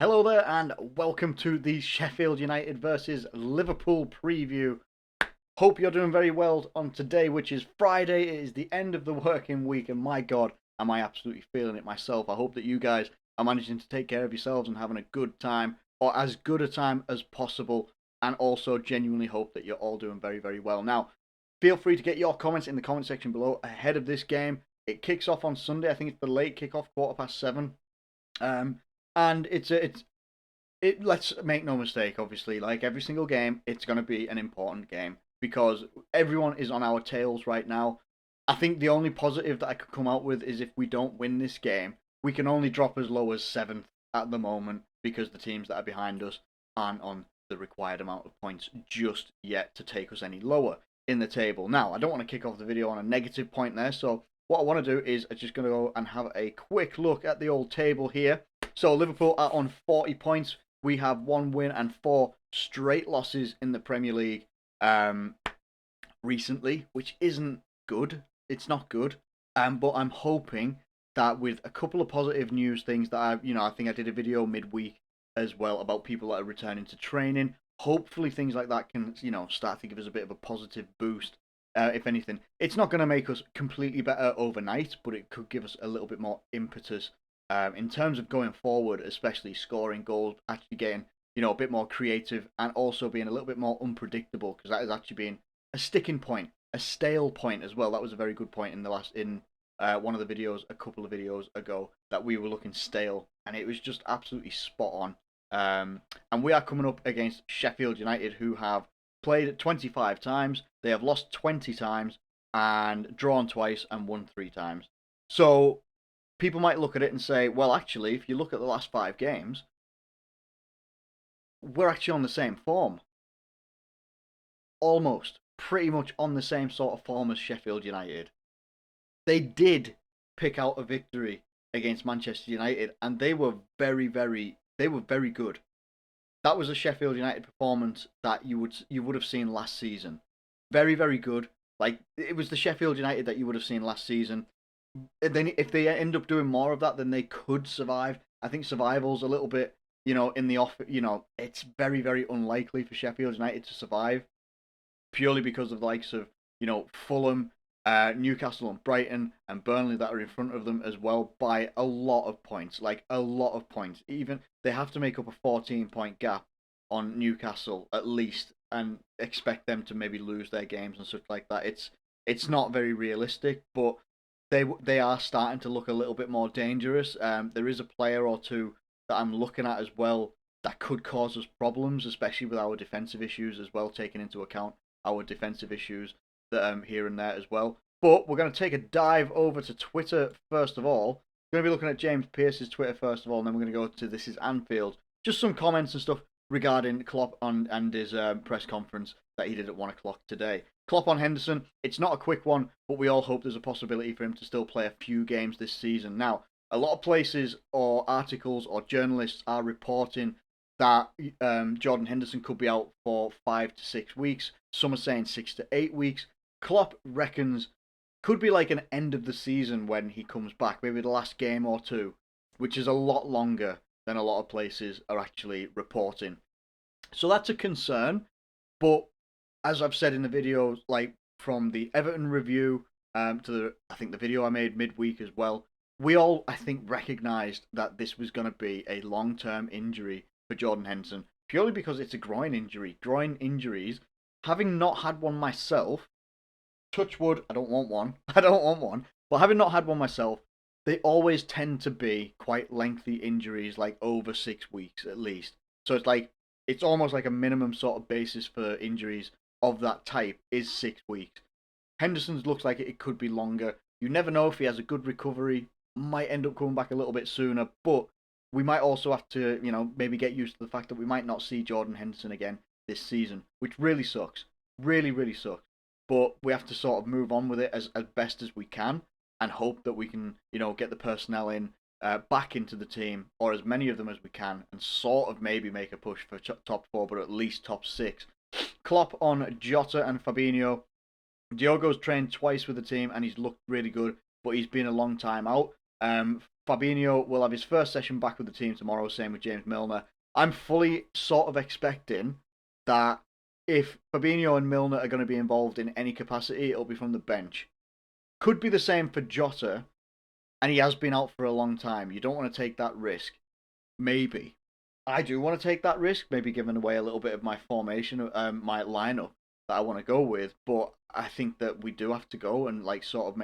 Hello there and welcome to the Sheffield United versus Liverpool preview. Hope you're doing very well on today, which is Friday. It is the end of the working week and my God, am I absolutely feeling it myself. I hope that you guys are managing to take care of yourselves and having a good time, or as good a time as possible, and also genuinely hope that you're all doing very, very well. Now, feel free to get your comments in the comment section below ahead of this game. It kicks off on Sunday. I think it's the late kickoff, 7:15. Um, and let's make no mistake, obviously, like every single game, it's going to be an important game because everyone is on our tails right now. I think the only positive that I could come out with is if we don't win this game, we can only drop as low as seventh at the moment because the teams that are behind us aren't on the required amount of points just yet to take us any lower in the table. Now, I don't want to kick off the video on a negative point there, so what I want to do is I'm just going to go and have a quick look at the old table here. So Liverpool are on 40 points. We have one win and four straight losses in the Premier League recently, which isn't good. It's not good. But I'm hoping that with a couple of positive news things that I think I did a video midweek as well about people that are returning to training. Hopefully, things like that can, start to give us a bit of a positive boost. If anything, it's not going to make us completely better overnight, but it could give us a little bit more impetus in terms of going forward, especially scoring goals, actually getting a bit more creative, and also being a little bit more unpredictable because that has actually been a sticking point, a stale point as well. That was a very good point in one of the videos a couple of videos ago that we were looking stale, and it was just absolutely spot on. And we are coming up against Sheffield United, who have played 25 times. They have lost 20 times and drawn twice and won 3 times. So people might look at it and say, well, actually, if you look at the last 5 games, we're actually on the same form. Almost. Pretty much on the same sort of form as Sheffield United. They did pick out a victory against Manchester United, and they were very good. That was a Sheffield United performance that you would have seen last season. Very, very good. Like it was the Sheffield United that you would have seen last season. Then if they end up doing more of that, then they could survive. I think survival's a little bit, in the off. It's very, very unlikely for Sheffield United to survive purely because of the likes of Fulham, Newcastle, and Brighton and Burnley that are in front of them as well by a lot of points, like a lot of points. Even they have to make up a 14-point gap on Newcastle at least, and expect them to maybe lose their games and stuff like that. It's not very realistic, but they are starting to look a little bit more dangerous. There is a player or two that I'm looking at as well that could cause us problems, especially with our defensive issues as well, taking into account our defensive issues that here and there as well. But we're going to take a dive over to Twitter first of all. We're going to be looking at James Pearce's Twitter first of all, and then we're going to go to This Is Anfield. Just some comments and stuff regarding Klopp and his press conference that he did at 1 o'clock today. Klopp on Henderson, it's not a quick one, but we all hope there's a possibility for him to still play a few games this season. Now, a lot of places or articles or journalists are reporting that Jordan Henderson could be out for 5 to 6 weeks. Some are saying 6 to 8 weeks. Klopp reckons could be like an end of the season when he comes back, maybe the last game or two, which is a lot longer than a lot of places are actually reporting. So that's a concern, but as I've said in the videos, like from the Everton review I think the video I made midweek as well, we all I think recognised that this was going to be a long-term injury for Jordan Henderson purely because it's a groin injury. Groin injuries, having not had one myself, touch wood, I don't want one. I don't want one. But having not had one myself, they always tend to be quite lengthy injuries, like over 6 weeks at least. So it's almost like a minimum sort of basis for injuries of that type is 6 weeks. Henderson's looks like it could be longer. You never know if he has a good recovery, might end up coming back a little bit sooner, but we might also have to, maybe get used to the fact that we might not see Jordan Henderson again this season, which really sucks. Really, really sucks. But we have to sort of move on with it as best as we can and hope that we can, get the personnel in back into the team, or as many of them as we can, and sort of maybe make a push for top four, but at least top six. Klopp on Jota and Fabinho. Diogo's trained twice with the team and he's looked really good, but he's been a long time out. Fabinho will have his first session back with the team tomorrow, same with James Milner. I'm fully sort of expecting that if Fabinho and Milner are going to be involved in any capacity, it'll be from the bench. Could be the same for Jota, and he has been out for a long time. You don't want to take that risk. Maybe. I do want to take that risk, maybe giving away a little bit of my formation, my lineup that I want to go with. But I think that we do have to go and like sort of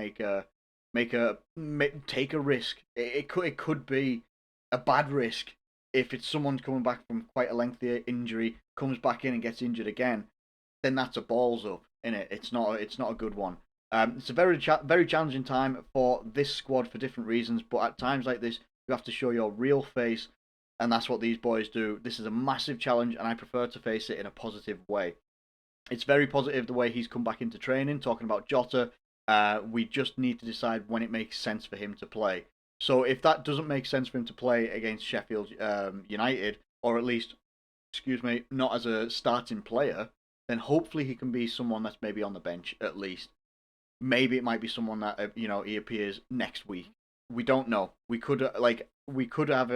take a risk. It could be a bad risk if it's someone coming back from quite a lengthy injury, comes back in and gets injured again. Then that's a balls up, in it. It's not a good one. It's a very challenging time for this squad for different reasons, but at times like this, you have to show your real face, and that's what these boys do. This is a massive challenge, and I prefer to face it in a positive way. It's very positive the way he's come back into training, talking about Jota. We just need to decide when it makes sense for him to play. So if that doesn't make sense for him to play against Sheffield United, or at least, excuse me, not as a starting player, then hopefully he can be someone that's maybe on the bench at least. Maybe it might be someone that he appears next week. We don't know. We could have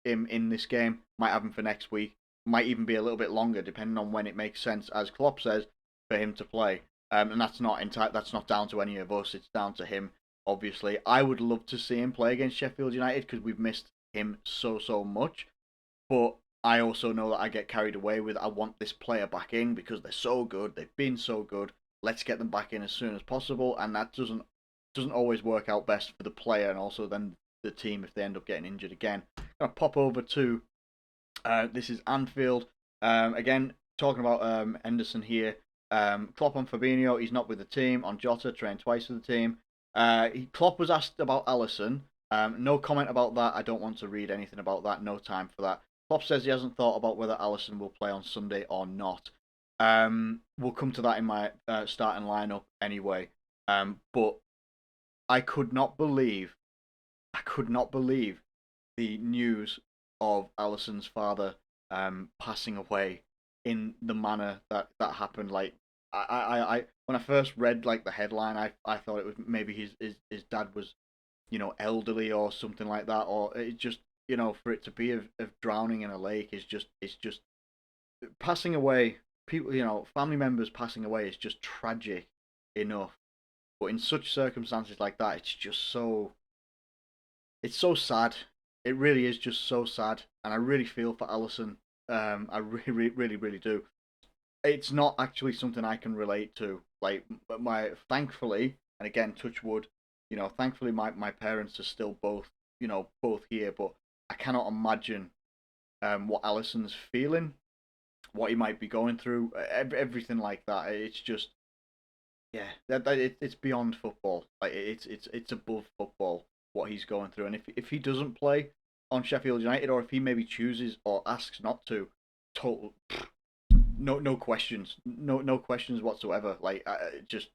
him in this game. Might have him for next week. Might even be a little bit longer, depending on when it makes sense, as Klopp says, for him to play. And that's not down to any of us. It's down to him. Obviously, I would love to see him play against Sheffield United because we've missed him so much. But I also know that I get carried away with I want this player back in because they're so good. They've been so good. Let's get them back in as soon as possible, and that doesn't always work out best for the player and also then the team if they end up getting injured again. I'm gonna pop over to this is Anfield again, talking about Henderson here. Klopp on Fabinho, he's not with the team. On Jota, trained twice with the team. Klopp was asked about Alisson. No comment about that. I don't want to read anything about that. No time for that. Klopp says he hasn't thought about whether Alisson will play on Sunday or not. We'll come to that in my starting lineup anyway. But I could not believe the news of Alisson's father passing away in the manner that happened. Like I when I first read like the headline, I thought it was maybe his dad was elderly or something like that, or it just for it to be of drowning in a lake is just it's just passing away. People, family members passing away is just tragic enough, but in such circumstances like that, it's so sad. It really is just so sad, and I really feel for Alisson. I really do. It's not actually something I can relate to. Like thankfully, and again, touch wood. Thankfully, my parents are still both here, but I cannot imagine what Alisson's feeling, what he might be going through, everything like that. It's just, yeah, it's beyond football. Like it's above football what he's going through, and if he doesn't play on Sheffield United, or if he maybe chooses or asks not to, total no questions, no questions whatsoever. Like just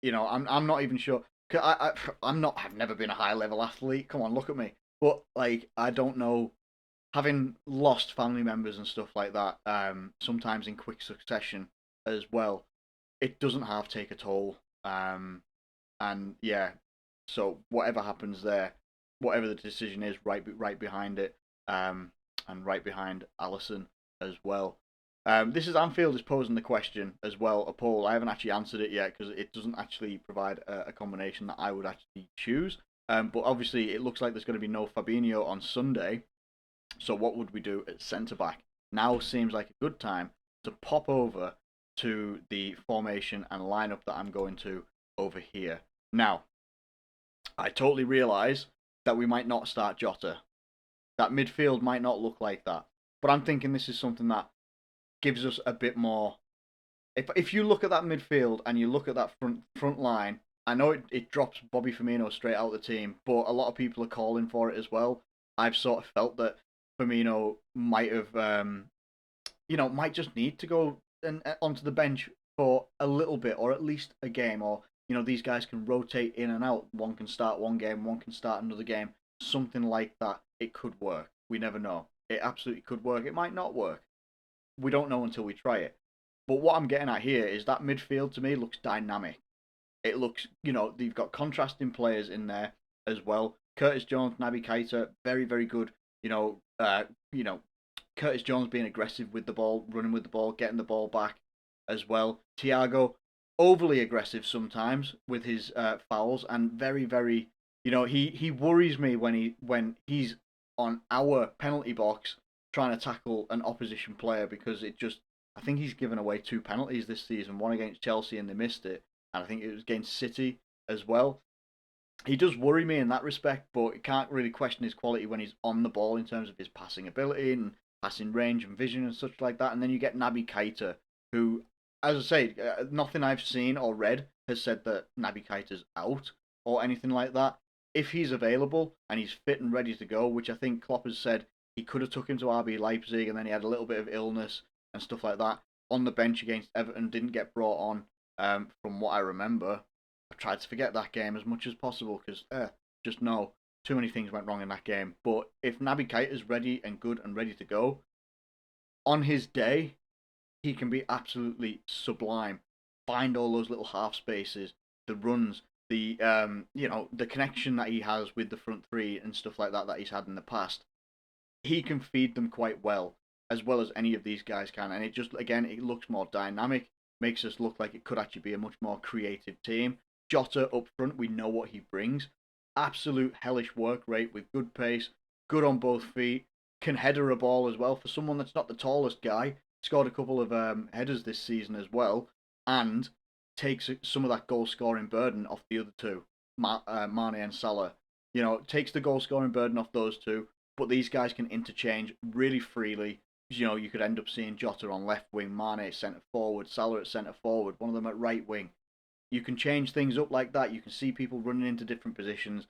I'm not even sure. I've never been a high level athlete. Come on, look at me. But like I don't know, having lost family members and stuff like that, sometimes in quick succession as well, it doesn't half take a toll. And yeah, so whatever happens there, whatever the decision is, right behind it, and right behind Alisson as well. This is Anfield is posing the question as well, a poll. I haven't actually answered it yet because it doesn't actually provide a combination that I would actually choose. But obviously, it looks like there's going to be no Fabinho on Sunday. So what would we do at centre back? Now seems like a good time to pop over to the formation and lineup that I'm going to over here. Now, I totally realise that we might not start Jota. That midfield might not look like that. But I'm thinking this is something that gives us a bit more. If you look at that midfield and you look at that front line, I know it drops Bobby Firmino straight out of the team, but a lot of people are calling for it as well. I've sort of felt that Firmino might have, might just need to go onto the bench for a little bit, or at least a game, or these guys can rotate in and out. One can start one game, one can start another game, something like that. It could work. We never know. It absolutely could work. It might not work. We don't know until we try it. But what I'm getting at here is that midfield to me looks dynamic. It looks, you've got contrasting players in there as well. Curtis Jones, Naby Keita, very very good. You know, Curtis Jones being aggressive with the ball, running with the ball, getting the ball back as well. Thiago, overly aggressive sometimes with his fouls, and very very. He worries me when he's on our penalty box trying to tackle an opposition player, because it just, I think he's given away two penalties this season, one against Chelsea and they missed it, and I think it was against City as well. He does worry me in that respect, but you can't really question his quality when he's on the ball in terms of his passing ability and passing range and vision and such like that. And then you get Naby Keita, who, as I say, nothing I've seen or read has said that Naby Keita's out or anything like that. If he's available and he's fit and ready to go, which I think Klopp has said he could have took him to RB Leipzig, and then he had a little bit of illness and stuff like that on the bench against Everton, didn't get brought on, from what I remember. I tried to forget that game as much as possible because just know too many things went wrong in that game. But if Naby Keita is ready and good and ready to go, on his day, he can be absolutely sublime. Find all those little half spaces, the runs, the connection that he has with the front three and stuff like that he's had in the past. He can feed them quite well as any of these guys can, and it just, again, it looks more dynamic, makes us look like it could actually be a much more creative team. Jota up front, we know what he brings. Absolute hellish work rate with good pace, good on both feet, can header a ball as well for someone that's not the tallest guy. Scored a couple of headers this season as well, and takes some of that goal scoring burden off the other two, Mane and Salah. Takes the goal scoring burden off those two, but these guys can interchange really freely. You could end up seeing Jota on left wing, Mane at centre forward, Salah at centre forward, one of them at right wing. You can change things up like that. You can see people running into different positions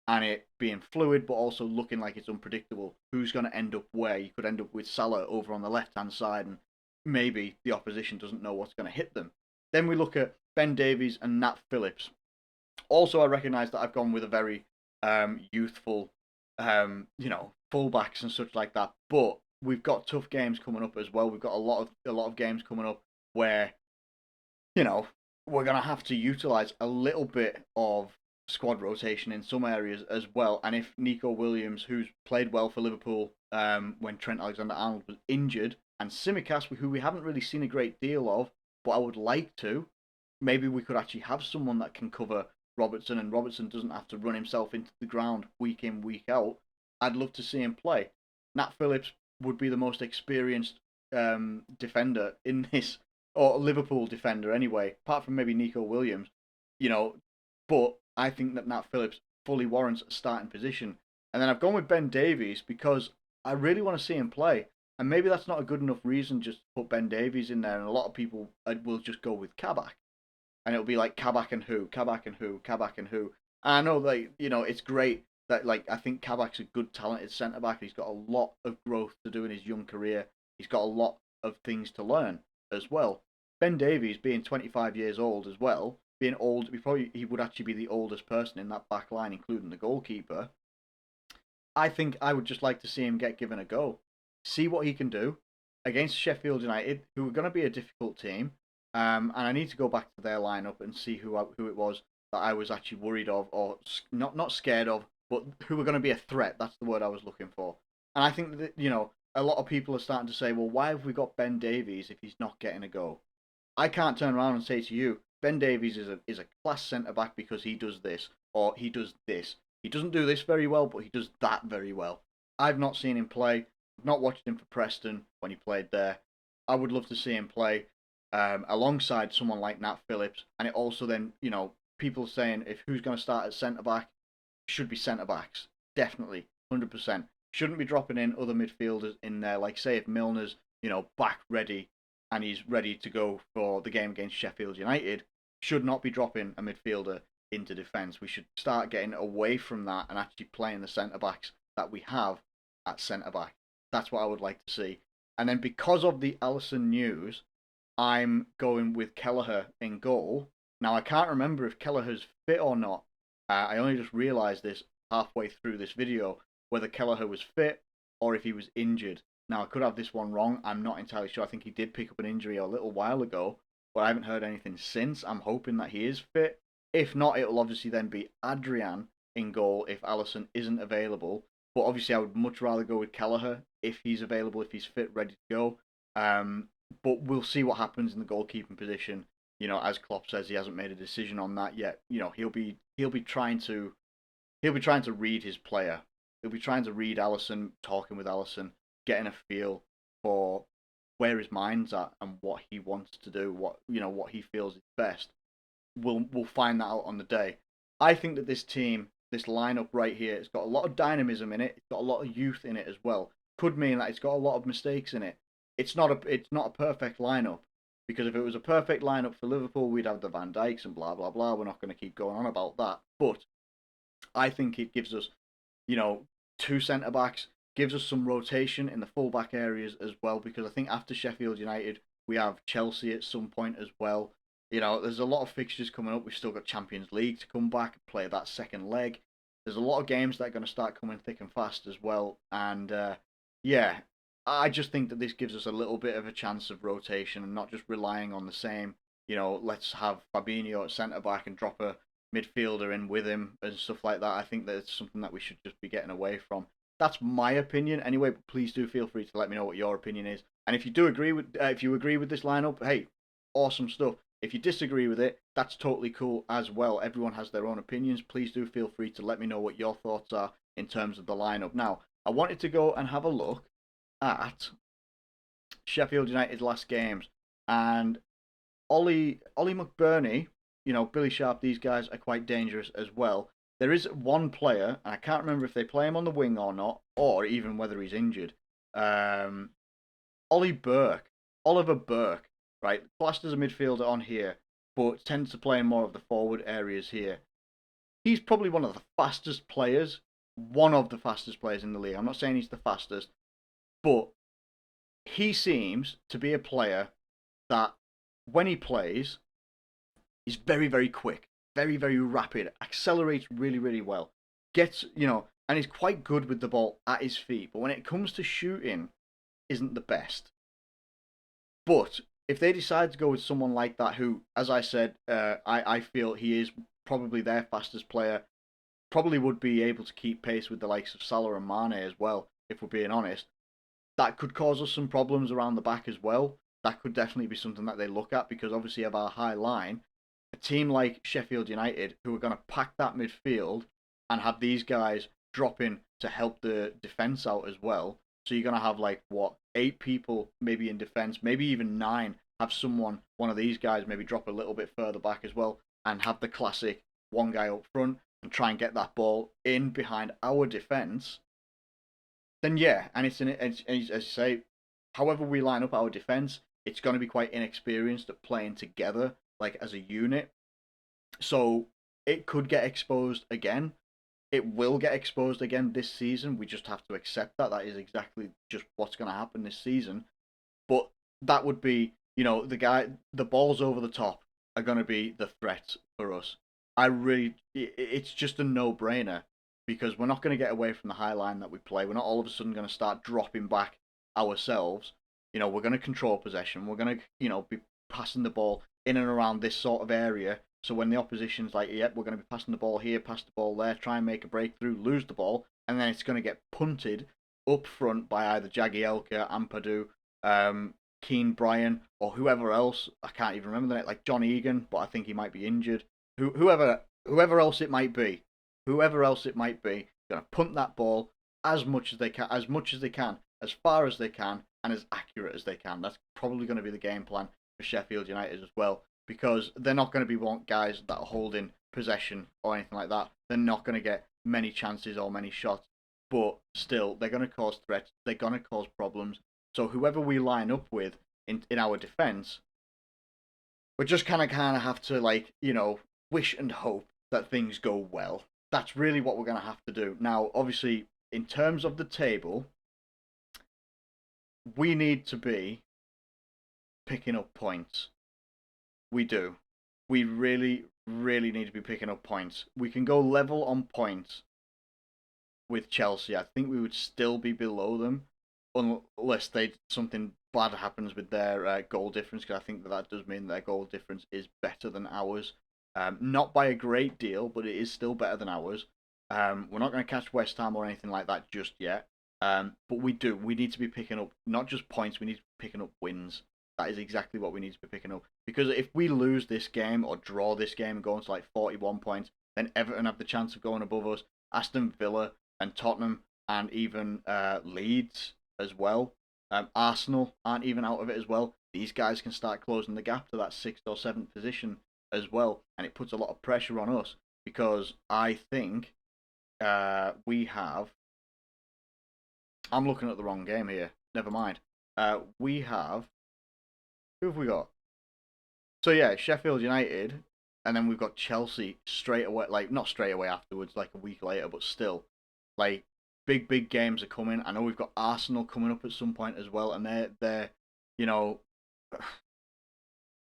and it being fluid, but also looking like it's unpredictable. Who's going to end up where? You could end up with Salah over on the left hand side, and maybe the opposition doesn't know what's going to hit them. Then we look at Ben Davies and Nat Phillips. Also, I recognise that I've gone with a very youthful, fullbacks and such like that. But we've got tough games coming up as well. We've got a lot of games coming up where, you know, we're gonna have to utilise a little bit of squad rotation in some areas as well. And if Nico Williams, who's played well for Liverpool when Trent Alexander-Arnold was injured, and Tsimikas, who we haven't really seen a great deal of, but I would like to, maybe we could actually have someone that can cover Robertson, and Robertson doesn't have to run himself into the ground week in, week out. I'd love to see him play. Nat Phillips would be the most experienced defender in this, or Liverpool defender anyway, apart from maybe Nico Williams, you know. But I think that Nat Phillips fully warrants a starting position. And then I've gone with Ben Davies because I really want to see him play. And maybe that's not a good enough reason just to put Ben Davies in there. And a lot of people will just go with Kabak. And it'll be like Kabak and who, Kabak and who, Kabak and who. And I know that, it's great that, I think Kabak's a good, talented centre back. He's got a lot of growth to do in his young career. He's got a lot of things to learn as well. Ben Davies, being 25 years old as well, being old, he would actually be the oldest person in that back line, including the goalkeeper. I think I would just like to see him get given a go, see what he can do against Sheffield United, who are going to be a difficult team. And I need to go back to their lineup and see who it was that I was actually worried of, or not scared of, but who were going to be a threat. That's the word I was looking for. And I think that, a lot of people are starting to say, well, why have we got Ben Davies if he's not getting a go? I can't turn around and say to you, Ben Davies is a class centre back because he does this or he does this. He doesn't do this very well, but he does that very well. I've not seen him play. I've not watched him for Preston when he played there. I would love to see him play alongside someone like Nat Phillips. And it also then, people saying if who's going to start at centre back, should be centre backs. Definitely, 100%. Shouldn't be dropping in other midfielders in there. Like, say, if Milner's, back ready and he's ready to go for the game against Sheffield United, should not be dropping a midfielder into defence. We should start getting away from that and actually playing the centre backs that we have at centre back. That's what I would like to see. And then because of the Alisson news, I'm going with Kelleher in goal. Now, I can't remember if Kelleher's fit or not. I only just realised this halfway through this video, whether Kelleher was fit or if he was injured. Now, I could have this one wrong. I'm not entirely sure. I think he did pick up an injury a little while ago, but I haven't heard anything since. I'm hoping that he is fit. If not, it will obviously then be Adrian in goal if Alisson isn't available. But obviously, I would much rather go with Kelleher if he's available, if he's fit, ready to go. But we'll see what happens in the goalkeeping position. As Klopp says, he hasn't made a decision on that yet. He'll be trying to read his player. He'll be trying to read Alisson, talking with Alisson, getting a feel for where his mind's at and what he wants to do, what he feels is best. We'll find that out on the day. I think that this team, this lineup right here, it's got a lot of dynamism in it. It's got a lot of youth in it as well. Could mean that it's got a lot of mistakes in it. It's not a perfect lineup, because if it was a perfect lineup for Liverpool, we'd have the Van Dijks and blah blah blah. We're not going to keep going on about that. But I think it gives us, two centre backs, gives us some rotation in the full back areas as well, because I think after Sheffield United, we have Chelsea at some point as well. There's a lot of fixtures coming up. We've still got Champions League to come back and play that second leg. There's a lot of games that are going to start coming thick and fast as well. And yeah, I just think that this gives us a little bit of a chance of rotation and not just relying on the same. Let's have Fabinho at centre back and drop a midfielder in with him and stuff like that. I think that it's something that we should just be getting away from. That's my opinion anyway, but please do feel free to let me know what your opinion is. And if you agree with this lineup, hey, awesome stuff. If you disagree with it, that's totally cool as well. Everyone has their own opinions. Please do feel free to let me know what your thoughts are in terms of the lineup. Now, I wanted to go and have a look at Sheffield United's last games, and Ollie McBurney, Billy Sharp, these guys are quite dangerous as well. There is one player, and I can't remember if they play him on the wing or not, or even whether he's injured. Oliver Burke, right? Classed as a midfielder on here, but tends to play in more of the forward areas here. He's probably one of the fastest players in the league. I'm not saying he's the fastest, but he seems to be a player that, when he plays, is very, very quick, very, very rapid, accelerates really, really well, and is quite good with the ball at his feet. But when it comes to shooting, isn't the best. But if they decide to go with someone like that, who, as I said, I feel he is probably their fastest player, probably would be able to keep pace with the likes of Salah and Mane as well, if we're being honest, that could cause us some problems around the back as well. That could definitely be something that they look at, because obviously of our high line, a team like Sheffield United, who are going to pack that midfield and have these guys drop in to help the defence out as well. So you're going to have 8 people maybe in defence, maybe even 9, have one of these guys maybe drop a little bit further back as well, and have the classic one guy up front and try and get that ball in behind our defence. Then yeah, and as you say, however we line up our defence, it's going to be quite inexperienced at playing together, as a unit. So it could get exposed again. It will get exposed again this season. We just have to accept that. That is exactly just what's going to happen this season. But that would be, the balls over the top are going to be the threat for us. It's just a no-brainer, because we're not going to get away from the high line that we play. We're not all of a sudden going to start dropping back ourselves. We're going to control possession. We're going to, be passing the ball in and around this sort of area. So when the opposition's like, yep, we're going to be passing the ball here, pass the ball there, try and make a breakthrough, lose the ball, and then it's going to get punted up front by either Jagielka, Ampadu, Keane Bryan, or whoever else. I can't even remember the name, like John Egan, but I think he might be injured. Whoever else it might be, going to punt that ball as much as they can, as far as they can, and as accurate as they can. That's probably going to be the game plan for Sheffield United as well, because they're not going to be guys that are holding possession or anything like that. They're not going to get many chances or many shots, but still, they're going to cause threats. They're going to cause problems. So whoever we line up with in our defence, we just kind of have to wish and hope that things go well. That's really what we're going to have to do. Now, obviously, in terms of the table, we need to be picking up points. We do. We really, really need to be picking up points. We can go level on points with Chelsea. I think we would still be below them, unless something bad happens with their goal difference, because I think that does mean their goal difference is better than ours. Not by a great deal, but it is still better than ours. We're not going to catch West Ham or anything like that just yet. But we do. We need to be picking up not just points. We need to be picking up wins. That is exactly what we need to be picking up. Because if we lose this game or draw this game and go on to like 41 points, then Everton have the chance of going above us. Aston Villa and Tottenham and even Leeds as well. Arsenal aren't even out of it as well. These guys can start closing the gap to that sixth or seventh position as well, and it puts a lot of pressure on us because I think we have. I'm looking at the wrong game here. Never mind. We have. Who have we got? So yeah, Sheffield United, and then we've got Chelsea straight away. Like not straight away afterwards, like a week later, but still, like big games are coming. I know we've got Arsenal coming up at some point as well, and they're you know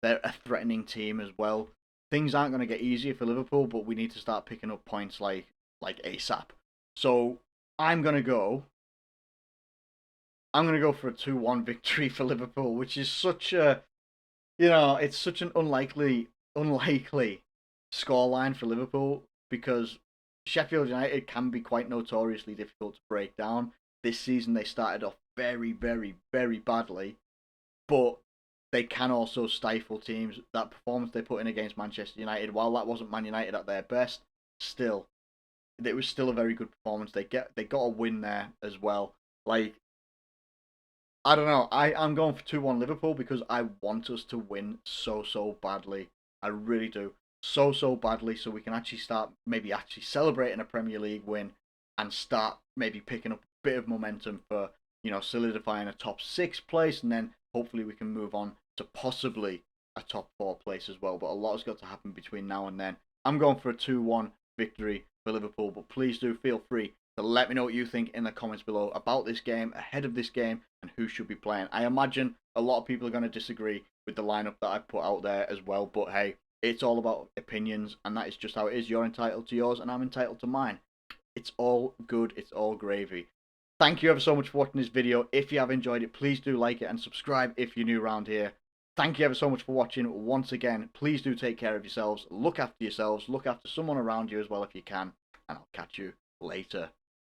they're a threatening team as well. Things aren't going to get easier for Liverpool, but we need to start picking up points like ASAP. So I'm gonna go. I'm gonna go for a 2-1 victory for Liverpool, which is such a it's such an unlikely scoreline for Liverpool because Sheffield United can be quite notoriously difficult to break down. This season they started off very badly, but they can also stifle teams. That performance they put in against Manchester United, while that wasn't Man United at their best, still it was still a very good performance. They got a win there as well. Like I don't know. I'm going for 2-1 Liverpool because I want us to win so badly. I really do. So badly so we can actually start maybe actually celebrating a Premier League win and start maybe picking up a bit of momentum for, solidifying a top 6 place, and then hopefully we can move on to possibly a top 4 place as well. But a lot has got to happen between now and then. I'm going for a 2-1 victory for Liverpool, but please do feel free to let me know what you think in the comments below about this game, ahead of this game, and who should be playing. I imagine a lot of people are going to disagree with the lineup that I've put out there as well, but hey, it's all about opinions, and that is just how it is. You're entitled to yours, and I'm entitled to mine. It's all good. It's all gravy. Thank you ever so much for watching this video. If you have enjoyed it, please do like it and subscribe if you're new around here. Thank you ever so much for watching. Once again, please do take care of yourselves. Look after yourselves. Look after someone around you as well if you can. And I'll catch you later.